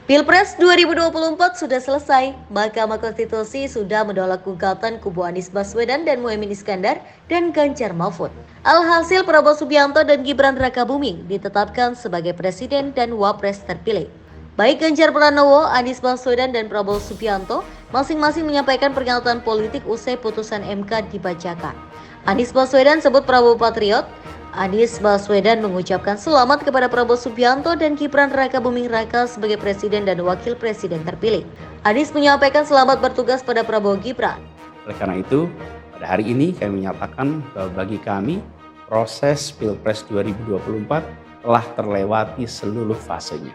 Pilpres 2024 sudah selesai. Mahkamah Konstitusi sudah menolak gugatan kubu Anies Baswedan dan Muhaimin Iskandar dan Ganjar Mahfud. Alhasil Prabowo Subianto dan Gibran Rakabuming ditetapkan sebagai presiden dan wapres terpilih. Baik Ganjar Pranowo, Anies Baswedan dan Prabowo Subianto masing-masing menyampaikan pernyataan politik usai putusan MK dibacakan. Anies Baswedan sebut Prabowo patriot. Anies Baswedan mengucapkan selamat kepada Prabowo Subianto dan Gibran Rakabuming Raka sebagai presiden dan wakil presiden terpilih. Anies menyampaikan selamat bertugas pada Prabowo Gibran. Oleh karena itu, pada hari ini kami menyatakan bahwa bagi kami proses Pilpres 2024 telah terlewati seluruh fasenya.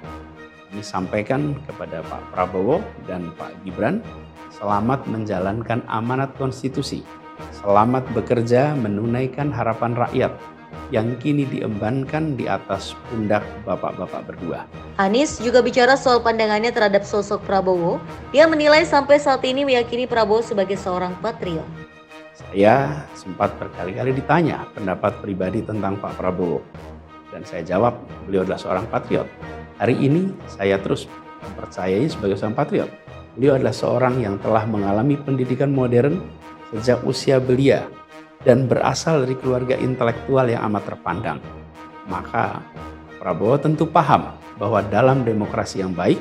Kami sampaikan kepada Pak Prabowo dan Pak Gibran, selamat menjalankan amanat konstitusi, selamat bekerja menunaikan harapan rakyat yang kini diembankan di atas pundak bapak-bapak berdua. Anies juga bicara soal pandangannya terhadap sosok Prabowo. Dia menilai sampai saat ini meyakini Prabowo sebagai seorang patriot. Saya sempat berkali-kali ditanya pendapat pribadi tentang Pak Prabowo. Dan saya jawab, beliau adalah seorang patriot. Hari ini saya terus mempercayai sebagai seorang patriot. Beliau adalah seorang yang telah mengalami pendidikan modern sejak usia belia dan berasal dari keluarga intelektual yang amat terpandang. Maka Prabowo tentu paham bahwa dalam demokrasi yang baik,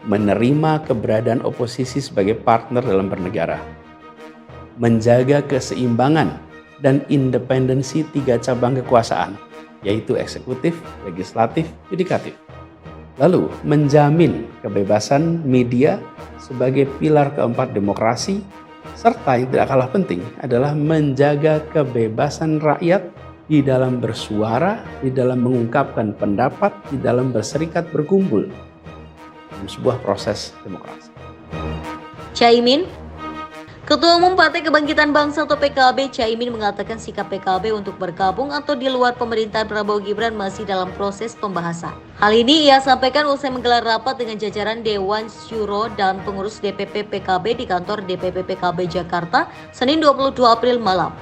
menerima keberadaan oposisi sebagai partner dalam bernegara, menjaga keseimbangan dan independensi tiga cabang kekuasaan, yaitu eksekutif, legislatif, yudikatif. Lalu menjamin kebebasan media sebagai pilar keempat demokrasi, serta yang tidak kalah penting adalah menjaga kebebasan rakyat di dalam bersuara, di dalam mengungkapkan pendapat, di dalam berserikat berkumpul dalam sebuah proses demokrasi. Caimin, Ketua Umum Partai Kebangkitan Bangsa atau PKB, Caimin mengatakan sikap PKB untuk bergabung atau di luar pemerintahan Prabowo Gibran masih dalam proses pembahasan. Hal ini ia sampaikan usai menggelar rapat dengan jajaran Dewan Syuro dan pengurus DPP PKB di kantor DPP PKB Jakarta, Senin 22 April malam.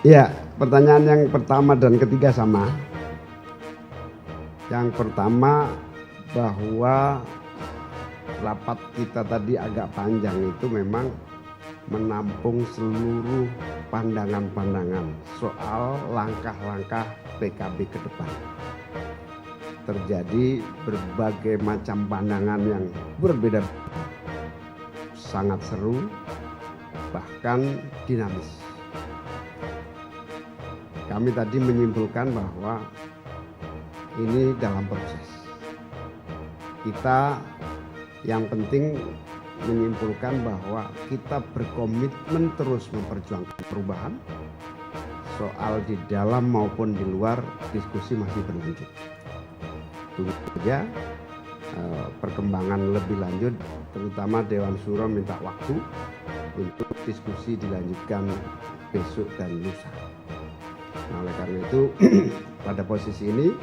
Ya, pertanyaan yang pertama dan ketiga sama. Yang pertama bahwa rapat kita tadi agak panjang itu memang menampung seluruh pandangan-pandangan soal langkah-langkah PKB ke depan. Terjadi berbagai macam pandangan yang berbeda, sangat seru, bahkan dinamis. Kami tadi menyimpulkan bahwa ini dalam proses. Kita yang penting menyimpulkan bahwa kita berkomitmen terus memperjuangkan perubahan. Soal di dalam maupun di luar, diskusi masih berlanjut. Tunggu saja perkembangan lebih lanjut, terutama Dewan Syuro minta waktu untuk diskusi dilanjutkan besok dan lusa. Nah, oleh karena itu pada posisi ini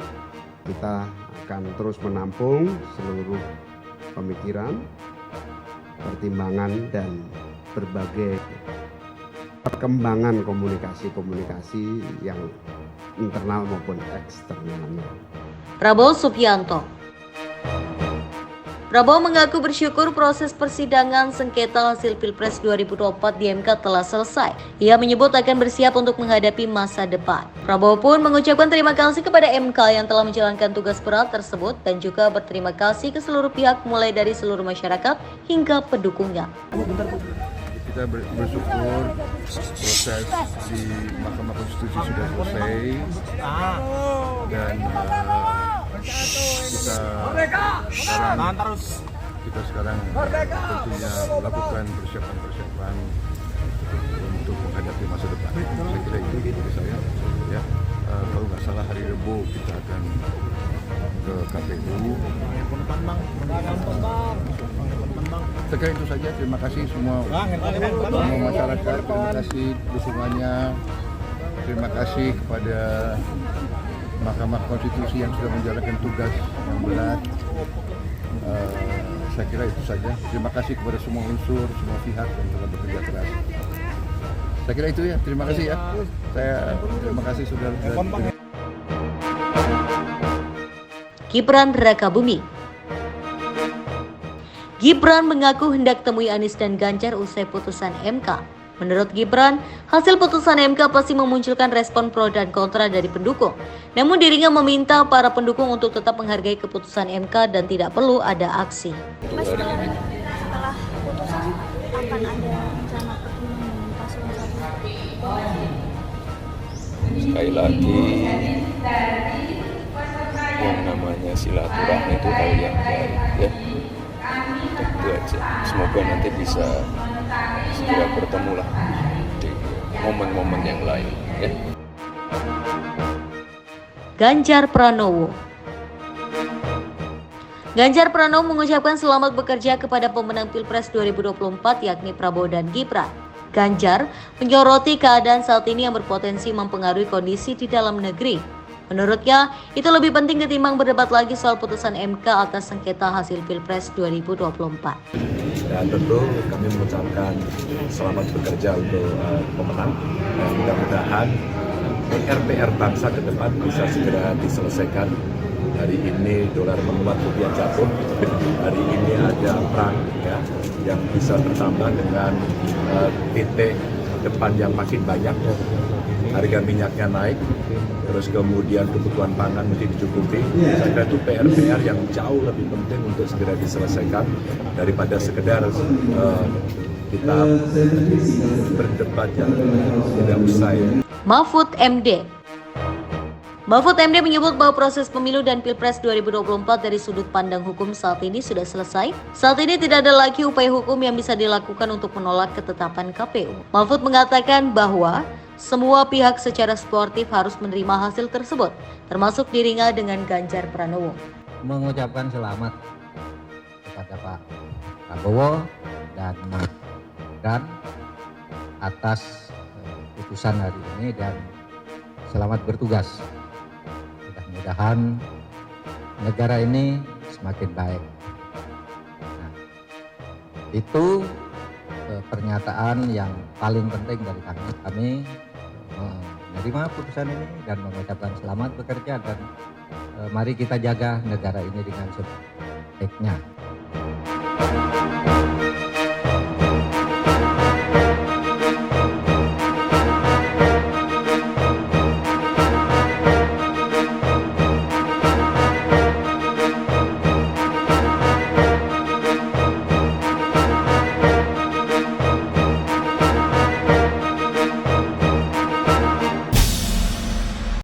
kita akan terus menampung seluruh pemikiran, pertimbangan dan berbagai perkembangan komunikasi-komunikasi yang internal maupun eksternalnya. Prabowo Subianto. Prabowo mengaku bersyukur proses persidangan sengketa hasil Pilpres 2024 di MK telah selesai. Ia menyebut akan bersiap untuk menghadapi masa depan. Prabowo pun mengucapkan terima kasih kepada MK yang telah menjalankan tugas berat tersebut dan juga berterima kasih ke seluruh pihak mulai dari seluruh masyarakat hingga pendukungnya. Kita bersyukur proses di Mahkamah Konstitusi sudah selesai dan kita sekarang tentunya melakukan persiapan untuk menghadapi masa depan. Saya kira itu dari saya. Ya, kalau nggak salah hari Rabu kita akan ke KPU. Sekian itu saja. Terima kasih semua masyarakat. Terima kasih dukungannya. Terima kasih kepada Mahkamah Konstitusi yang sudah menjalankan tugas yang berat. Saya kira itu saja. Terima kasih kepada semua unsur, semua pihak yang telah bekerja keras. Saya kira itu ya. Terima kasih ya. Saya terima kasih sudah. Gibran Rakabuming. Gibran mengaku hendak temui Anies dan Ganjar usai putusan MK. Menurut Gibran, hasil putusan MK pasti memunculkan respon pro dan kontra dari pendukung. Namun dirinya meminta para pendukung untuk tetap menghargai keputusan MK dan tidak perlu ada aksi. Mas, setelah putusan akan ada rencana pertemuan dengan paslon 1? Sekali lagi, yang namanya silaturahmi itu hal yang baik ya. Tentu aja. Semoga nanti bisa segera bertemu lah di momen-momen yang lain ya. Ganjar Pranowo. Ganjar Pranowo mengucapkan selamat bekerja kepada pemenang Pilpres 2024 yakni Prabowo dan Gibran. Ganjar menyoroti keadaan saat ini yang berpotensi mempengaruhi kondisi di dalam negeri. Menurutnya, itu lebih penting ketimbang berdebat lagi soal putusan MK atas sengketa hasil Pilpres 2024. Dan tentu kami mengucapkan selamat bekerja untuk pemenang dan mudah-mudahan PR bangsa ke depan bisa segera diselesaikan. Hari ini dolar menguat, rupiah jatuh. Hari ini ada perang ya, yang bisa bertambah dengan titik depan yang makin banyak. Harga minyaknya naik, terus kemudian kebutuhan pangan mesti dicukupi. Saya kira itu PR yang jauh lebih penting untuk segera diselesaikan daripada sekedar kita berdebat yang tidak usai. Mahfud MD. Mahfud MD menyebut bahwa proses pemilu dan Pilpres 2024 dari sudut pandang hukum saat ini sudah selesai. Saat ini tidak ada lagi upaya hukum yang bisa dilakukan untuk menolak ketetapan KPU. Mahfud mengatakan bahwa semua pihak secara sportif harus menerima hasil tersebut, termasuk dirinya dengan Ganjar Pranowo. Mengucapkan selamat kepada Pak Prabowo dan Mas Gibran atas putusan hari ini dan selamat bertugas. Mudah-mudahan negara ini semakin baik. Nah, itu pernyataan yang paling penting dari kami menerima putusan ini dan mengucapkan selamat bekerja dan mari kita jaga negara ini dengan sebaiknya.